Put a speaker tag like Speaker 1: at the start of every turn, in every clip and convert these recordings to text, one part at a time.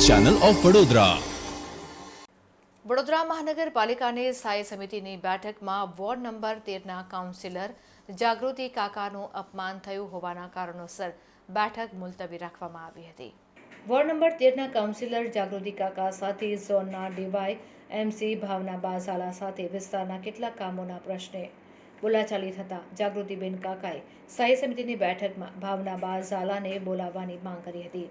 Speaker 1: Channel of Vadodara.
Speaker 2: Vadodara મહાનગરપાલિકાની સ્થાયી સમિતિની બેઠકમાં વોર્ડ નંબર 13ના કાઉન્સિલર જાગૃતિ કાકાનું અપમાન થયું હોવાના કારણોસર બેઠક મુલતવી રાખવામાં આવી હતી। વોર્ડ નંબર 13ના કાઉન્સિલર જાગૃતિ કાકા સાથે ઝોનના ડીવાય એમસી ભાવના બાઝાલા સાથે વિસ્તારના કેટલાક કામોના પ્રશ્ને બોલાચાલી થતાં જાગૃતિબેન કાકાએ સ્થાયી સમિતિની બેઠકમાં ભાવના બાઝાલાને બોલાવવાની માંગ કરી હતી।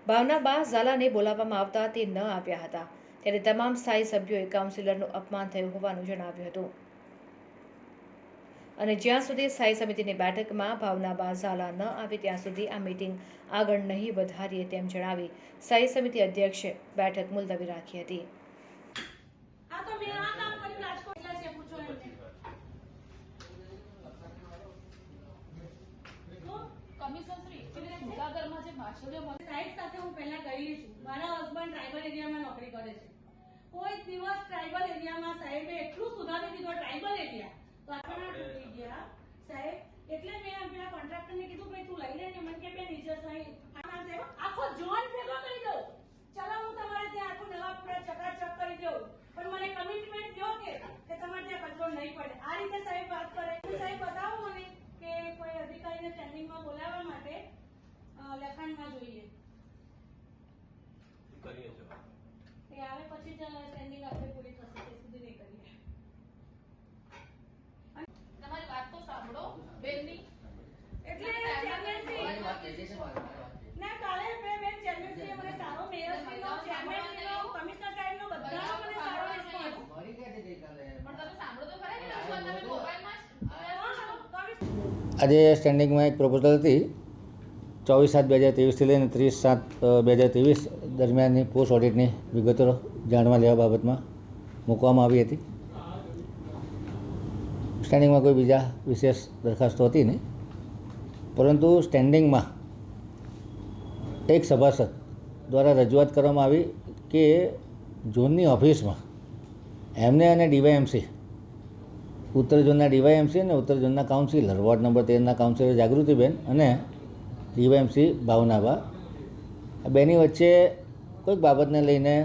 Speaker 2: ભાવના બાઝાલાને બોલાવવામાં આવતા તે ન આવ્યા હતા, ત્યારે તમામ સ્થાયી સભ્યોએ કાઉન્સિલરનું અપમાન થયું હોવાનું જણાવ્યું હતું અને જ્યાં સુધી સ્થાયી સમિતિની બેઠકમાં ભાવના બાઝાલા ન આવે ત્યાં સુધી આ મીટિંગ આગળ નહીં વધારીએ તેમ જણાવી સ્થાયી સમિતિ અધ્યક્ષે બેઠક મુલતવી રાખી હતી।
Speaker 3: મારા હસબન્ડ ટ્રાઇબલ એરિયામાં નોકરી કરે છે। કોઈ દિવસ ટ્રાઇબલ એરિયામાં સાહેબે એટલું સુધારી દીધો ટ્રાઇબલ એરિયા તો આપણા તૂટી ગયા સાહેબ। એટલે મેં આપણા કોન્ટ્રાક્ટરને કીધું ભાઈ તું લઈ લે ને, મને કે બે નીચે સહી આખો જોન ભેગો કરી દઉં, ચલો હું તમારે ત્યાં આખું નવાપુરા ચકાચક કરી દઉં, પણ મને કમિટમેન્ટ દો કે તમારે ત્યાં કચરો નહીં પડે। આ રીતે સાહેબ વાત કરે। સાહેબ બતાવો મને કે કોઈ અધિકારીને સ્ટેન્ડિંગમાં બોલાવવા માટે લખાણમાં જોઈએ એ આવે પછી જ સ્ટેન્ડિંગ આપણે પૂરી થશે, તે સુધી નહીં કરીએ।
Speaker 4: તમારી વાત તો સાંભળો બેનની,
Speaker 3: એટલે ના કાલે બેન ચેરમેનશ્રીએ મને સારો મેયરશ્રીનો ચેરમેનશ્રીનો કમિશનર સાહેબનો બધાનો મને સારો રિસ્પોન્સ
Speaker 4: પણ તમે સાંભળો તો ખરા કે તમે મોબાઈલમાં
Speaker 5: આજે સ્ટેન્ડિંગમાં એક પ્રપોઝલ હતી 24/7/2023 લઈને 30/7/2023 દરમિયાનની પોસ્ટ ઓડિટની વિગતો જાણવા લેવા બાબતમાં મૂકવામાં આવી હતી। સ્ટેન્ડિંગમાં કોઈ બીજા વિશેષ દરખાસ્તો હતી નહીં, પરંતુ સ્ટેન્ડિંગમાં એક સભાસદ દ્વારા રજૂઆત કરવામાં આવી કે ઝોનની ઓફિસમાં એમને અને ડીવાયએમસી ઉત્તર ઝોનના ડીવાયએમસી અને ઉત્તર ઝોનના કાઉન્સિલર વોર્ડ નંબર 13ના કાઉન્સિલર જાગૃતિબેન અને ડીવાયએમસી ભાવનાબા આ બેની વચ્ચે કોઈક બાબતને લઈને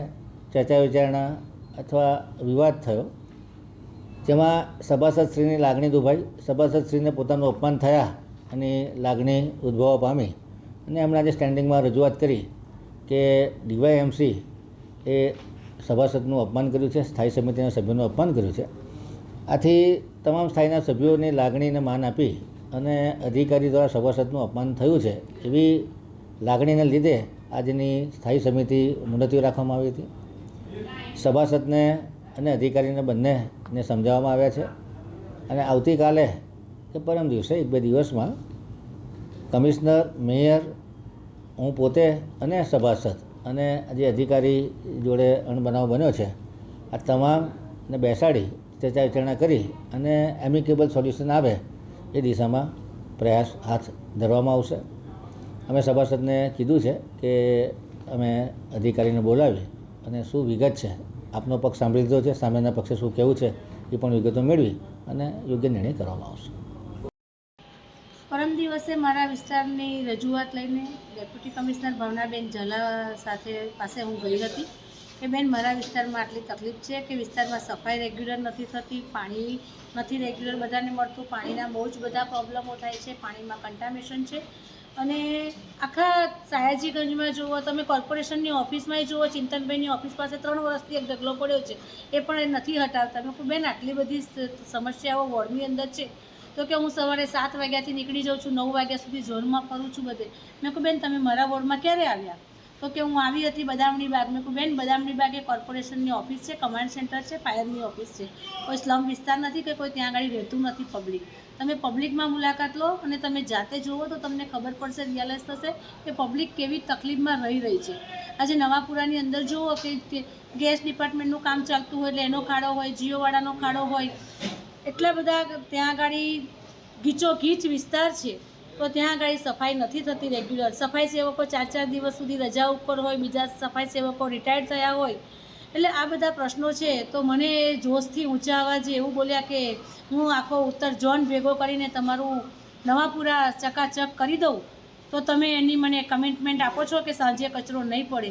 Speaker 5: ચર્ચા વિચારણા અથવા વિવાદ થયો, જેમાં સભાસદશ્રીની લાગણી દુભાઈ, સભાસદશ્રીને પોતાનું અપમાન થયા અને લાગણી ઉદ્ભવવા પામી અને એમણે આજે સ્ટેન્ડિંગમાં રજૂઆત કરી કે ડીવાયએમસી એ સભાસદનું અપમાન કર્યું છે, સ્થાયી સમિતિના સભ્યોનું અપમાન કર્યું છે। આથી તમામ સ્થાયીના સભ્યોની લાગણીને માન આપી અને અધિકારી દ્વારા સભાસદનું અપમાન થયું છે એવી લાગણીને લીધે આજની સ્થાયી સમિતિ મુલતવી રાખવામાં આવી હતી। સભાસદને અને અધિકારીને બંનેને સમજાવવામાં આવ્યા છે અને આવતીકાલે કે પરમ દિવસે 1-2 દિવસમાં કમિશનર, મેયર, હું પોતે અને સભાસદ અને જે અધિકારી જોડે અણબનાવ બન્યો છે આ તમામને બેસાડી ચર્ચા વિચારણા કરી અને એમિકેબલ સોલ્યુશન આવે એ દિશામાં પ્રયાસ હાથ ધરવામાં આવશે। અમે સભાસદને કીધું છે કે અમે અધિકારીને બોલાવી અને શું વિગત છે, આપનો પક્ષ સાંભળી લીધો છે, સામેના પક્ષે શું કહેવું છે એ પણ વિગતો મેળવી અને યોગ્ય નિર્ણય કરવામાં આવશે।
Speaker 3: પરમ દિવસે મારા વિસ્તારની રજૂઆત લઈને ડેપ્યુટી કમિશનર ભાવનાબેન ઝાલા પાસે હું ગઈ હતી કે બેન મારા વિસ્તારમાં આટલી તકલીફ છે કે વિસ્તારમાં સફાઈ રેગ્યુલર નથી થતી, પાણી નથી રેગ્યુલર બધાને મળતું, પાણીના બહુ જ બધા પ્રોબ્લેમો થાય છે, પાણીમાં કન્ટામિનેશન છે અને આખા સયાજીગંજમાં જુઓ તમે, કોર્પોરેશનની ઓફિસમાં જુઓ, ચિંતનભાઈની ઓફિસ પાસે 3 વર્ષથી એક ઢગલો પડ્યો છે એ પણ નથી હટાવતા। મેં કહું બેન આટલી બધી સમસ્યાઓ વોર્ડની અંદર છે તો કે હું સવારે 7 વાગ્યાથી નીકળી જાઉં છું, 9 વાગ્યા સુધી ઝોનમાં ફરું છું બધે। મેં કહું બેન તમે મારા વોર્ડમાં ક્યારે આવ્યા? તો કે હું આવી હતી બદામની બાગ। મેં કહું બેન બદામની બાગ એ કોર્પોરેશનની ઓફિસ છે, કમાન્ડ સેન્ટર છે, ફાયરની ઓફિસ છે, કોઈ સ્લમ વિસ્તાર નથી કે કોઈ ત્યાં આગળ રહેતું નથી પબ્લિક। તમે પબ્લિકમાં મુલાકાત લો અને તમે જાતે જુઓ તો તમને ખબર પડશે, રિયલાઇઝ થશે કે પબ્લિક કેવી તકલીફમાં રહી છે। આજે નવાપુરાની અંદર જુઓ કે ગેસ ડિપાર્ટમેન્ટનું કામ ચાલતું હોય એટલે એનો ખાડો હોય, જીઓવાળાનો ખાડો હોય, એટલા બધા ત્યાં આગળ ગીચોગીચ વિસ્તાર છે તો ત્યાં આગળ સફાઈ નથી થતી રેગ્યુલર। સફાઈ સેવકો 4-4 દિવસ સુધી રજા ઉપર હોય, બીજા સફાઈ સેવકો રિટાયર્ડ થયા હોય, એટલે આ બધા પ્રશ્નો છે। તો મને જોશથી ઊંચા અવાજે એવું બોલ્યા કે હું આખો ઉત્તર ઝોન ભેગો કરીને તમારું નવાપુરા ચકાચક કરી દઉં। તો તમે એની મને કમિટમેન્ટ આપો છો કે સાંજે કચરો નહીં પડે.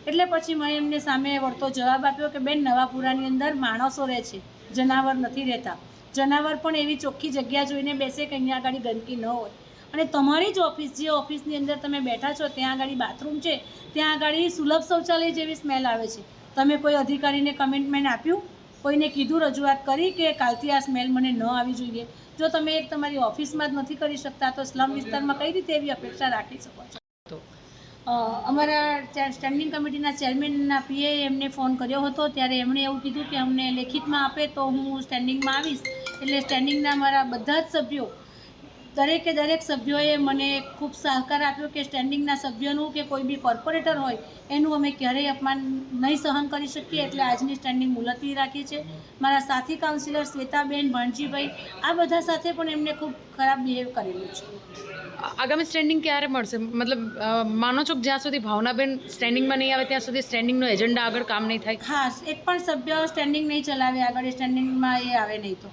Speaker 3: એટલે પછી મેં એમને સામે વળતો જવાબ આપ્યો કે બેન, નવાપુરાની અંદર માણસો રહે છે, જનાવર નથી રહેતા. જનાવર પણ એવી ચોખ્ખી જગ્યા જોઈને બેસે કે અહીંયા આગળ ગંદકી ન હોય. અને તમારી જ ઓફિસ, જે ઓફિસની અંદર તમે બેઠા છો ત્યાં આગળ બાથરૂમ છે, ત્યાં આગળ સુલભ શૌચાલય જેવી સ્મેલ આવે છે. તમે કોઈ અધિકારીને કમિટમેન્ટ આપ્યું, કોઈને કીધું, રજૂઆત કરી કે કાલથી આ સ્મેલ મને ન આવી જોઈએ? જો તમે એક તમારી ઓફિસમાં જ નથી કરી શકતા તો સ્લમ વિસ્તારમાં કઈ રીતે એવી અપેક્ષા રાખી શકો છો? અમારા સ્ટેન્ડિંગ કમિટીના ચેરમેનના પીએ એમને ફોન કર્યો હતો, ત્યારે એમણે એવું કીધું કે અમને લેખિતમાં આપે તો હું સ્ટેન્ડિંગમાં આવીશ. એટલે સ્ટેન્ડિંગના મારા બધા જ સભ્યો, દરેક સભ્યોએ મને ખૂબ સહકાર આપ્યો કે સ્ટેન્ડિંગના સભ્યોનું કે કોઈ બી કોર્પોરેટર હોય એનું અમે ક્યારેય અપમાન નહીં સહન કરી શકીએ. એટલે આજની સ્ટેન્ડિંગ મુલતવી રાખી છે. મારા સાથી કાઉન્સિલર શ્વેતાબેન, ભણજીભાઈ, આ બધા સાથે પણ એમને ખૂબ ખરાબ બિહેવ કરેલું છે.
Speaker 1: આગામી સ્ટેન્ડિંગ ક્યારે મળશે? મતલબ માનો છો કે જ્યાં સુધી ભાવનાબેન સ્ટેન્ડિંગમાં નહીં આવે ત્યાં સુધી સ્ટેન્ડિંગનો એજન્ડા આગળ કામ નહીં થાય?
Speaker 3: હા, એક પણ સભ્ય સ્ટેન્ડિંગ નહીં ચલાવે આગળ, સ્ટેન્ડિંગમાં એ આવે નહીં તો